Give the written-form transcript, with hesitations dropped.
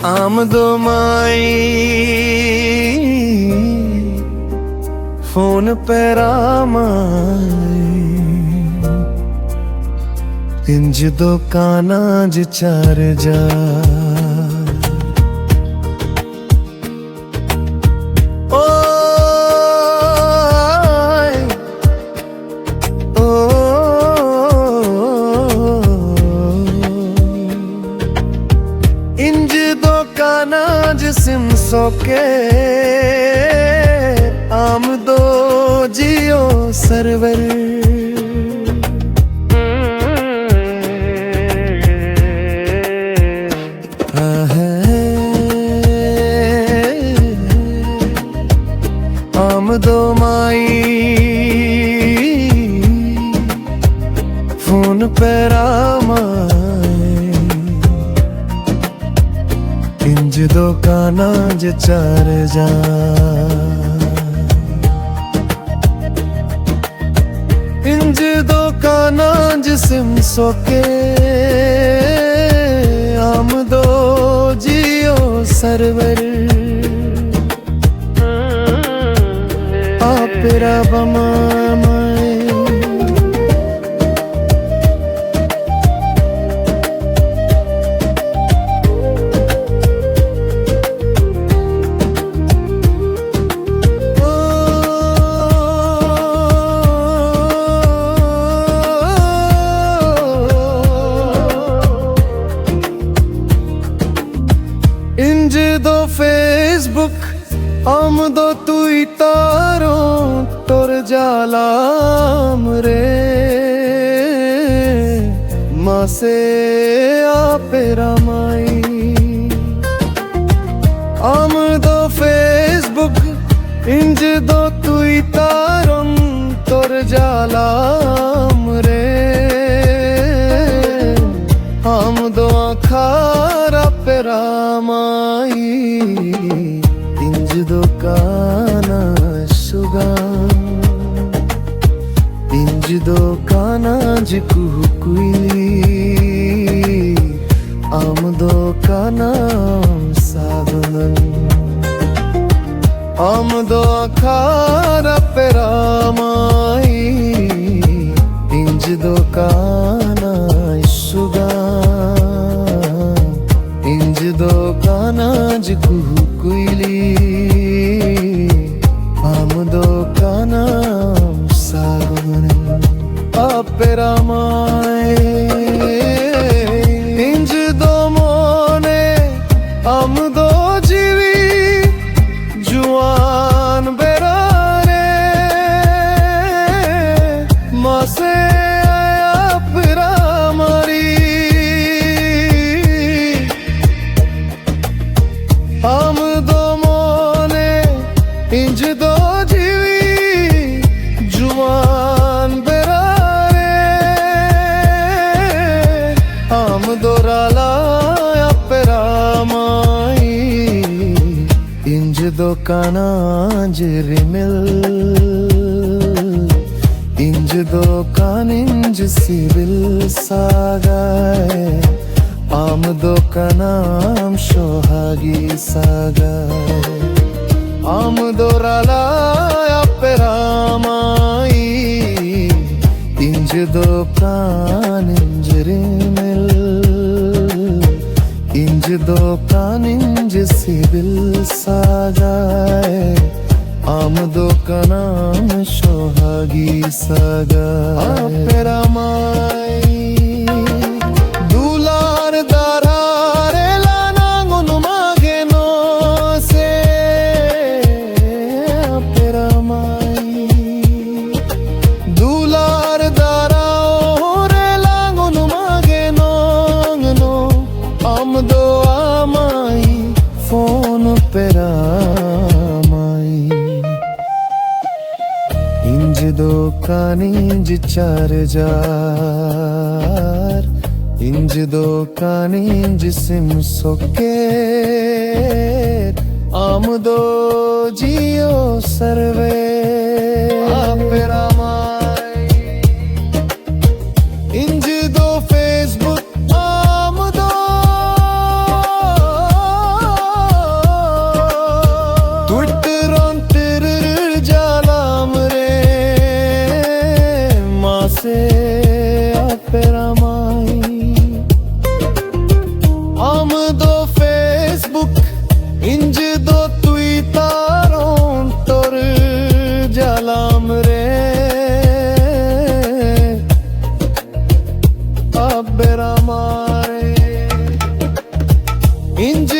आमदो my phone पे रामाई इंज दो काना ज चार जा सिम सोके आम दो जियो सर्वर आम दो माई फोन पे इंज दो काना ज चार जा इंज दो काना ज सिम सोके आम दो जियो सर्वर आपेरा बमा इंज दो फेसबुक आम दो ट्विटरो तोर जालाम रे मासे आपेरा माई आम दो फेसबुक इंज दो ट्विटरो तोर जालाम रे आम दो आखारा पेरा माई इंज दो काना सुगा इंज दो काना ज कुहुकुई आम दो काना सागन आम दो खारा पेरा माई इंज दो काना सुगा इंज दो काना ज कुहुकुई आम दो काना सागन आपेरा माई इंज दो मोने आम दो जीवी जुआन बेरारे मासे आपेरा मारी आम दो मोने इंज दो जीवी जुआन बेरारे आम दो राला आपेरा माई इंज दो काना जिरिमिल इंज दो कानिंज सिविल सागाए आम दो का नाम सोहागी सागाए आम दो राला आपेरा माई इंज दो कानिंज रिमिल इंज दो कानिंज सिविल सागाए आम दो का नाम सोहागी सागाए आपेरा माई दुलार दारारे लाना गुनु मागे नो से आपेरा माई दुलार दारा रे लागुनु मागे नो आम दो आमाई फोन पेरा इंज दो कानिंज चार जार इंज दो कानिंज सिम सोके आम दो जियो सर्वे आपेरा माई इंज दो फेसबुक आम दो बेरा मारे इंज